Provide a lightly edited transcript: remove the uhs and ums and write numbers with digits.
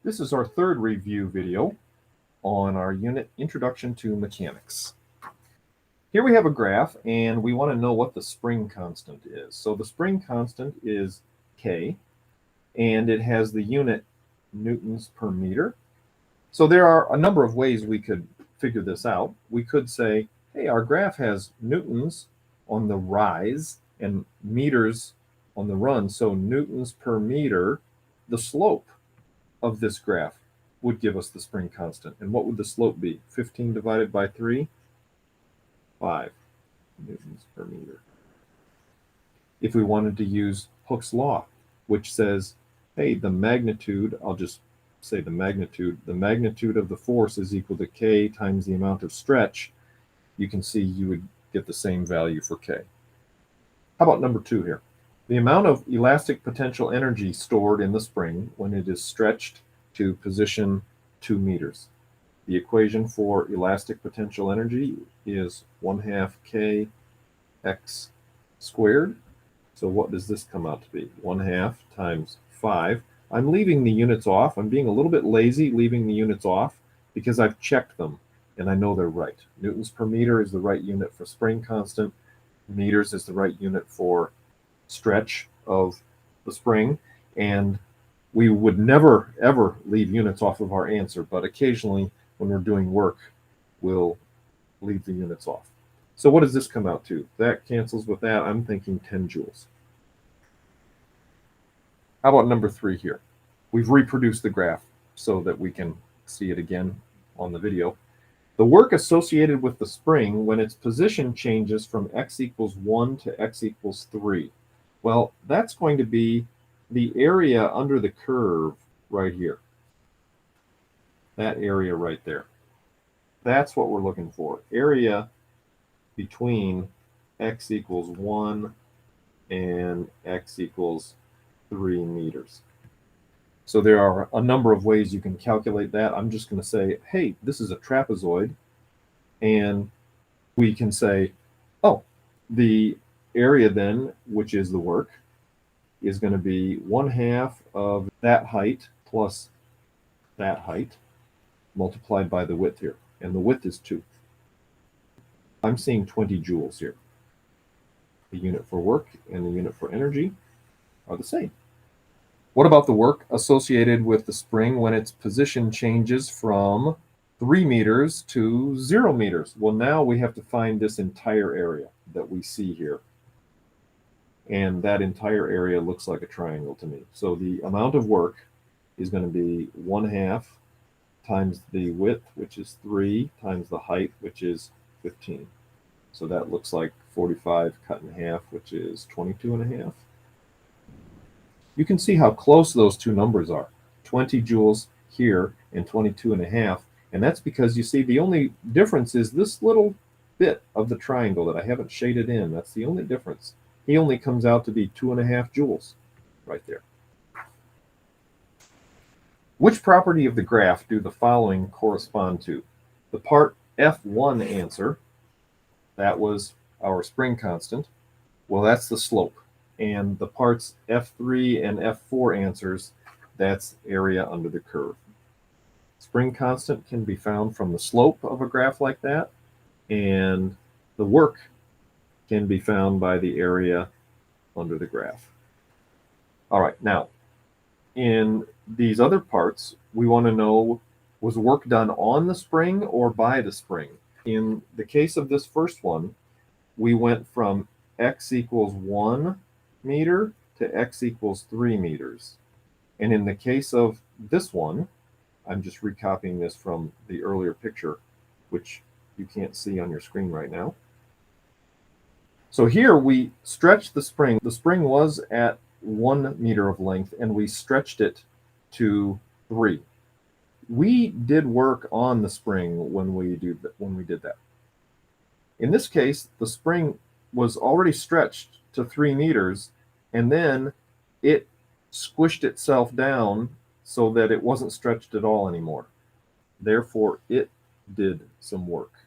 This is our third review video on our unit Introduction to Mechanics. Here we have a graph and we want to know what the spring constant is. So the spring constant is K and it has the unit newtons per meter. So there are a number of ways we could figure this out. We could say, hey, our graph has newtons on the rise and meters on the run. So newtons per meter, the slope of this graph would give us the spring constant. And what would the slope be? 15 divided by 3? 5 newtons per meter. If we wanted to use Hooke's law, which says, hey, the magnitude, I'll just say the magnitude of the force is equal to K times the amount of stretch, you can see you would get the same value for K. How about number 2 here? The amount of elastic potential energy stored in the spring when it is stretched to position 2 meters. The equation for elastic potential energy is 1/2 kx squared. So what does this come out to be? 1/2 times 5. I'm leaving the units off. I'm being a little bit lazy leaving the units off because I've checked them and I know they're right. Newtons per meter is the right unit for spring constant. Meters is the right unit for stretch of the spring. And we would never, ever leave units off of our answer, but occasionally when we're doing work, we'll leave the units off. So what does this come out to? That cancels with that. I'm thinking 10 joules. How about number 3 here? We've reproduced the graph so that we can see it again on the video. The work associated with the spring when its position changes from x equals 1 to x equals 3. Well, that's going to be the area under the curve right here. That area right there. That's what we're looking for. Area between x equals 1 and x equals 3 meters. So there are a number of ways you can calculate that. I'm just going to say, hey, this is a trapezoid. And we can say, oh, the area then, which is the work, is going to be 1/2 of that height plus that height multiplied by the width here. And the width is 2. I'm seeing 20 joules here. The unit for work and the unit for energy are the same. What about the work associated with the spring when its position changes from 3 meters to 0 meters? Well, now we have to find this entire area that we see here. And that entire area looks like a triangle to me. So the amount of work is going to be 1/2 times the width, which is 3, times the height, which is 15. So that looks like 45 cut in half, which is 22.5. You can see how close those two numbers are. 20 joules here and 22.5. And that's because you see the only difference is this little bit of the triangle that I haven't shaded in. That's the only difference. He only comes out to be 2.5 joules right there. Which property of the graph do the following correspond to? The part F1 answer, that was our spring constant. Well, that's the slope. And the parts F3 and F4 answers, that's area under the curve. Spring constant can be found from the slope of a graph like that, and the work can be found by the area under the graph. All right, now, in these other parts, we want to know, was work done on the spring or by the spring? In the case of this first one, we went from x equals 1 meter to x equals 3 meters. And in the case of this one, I'm just recopying this from the earlier picture, which you can't see on your screen right now. So here we stretched the spring. The spring was at 1 meter of length, and we stretched it to 3. We did work on the spring when we did that. In this case, the spring was already stretched to 3 meters, and then it squished itself down so that it wasn't stretched at all anymore. Therefore, it did some work.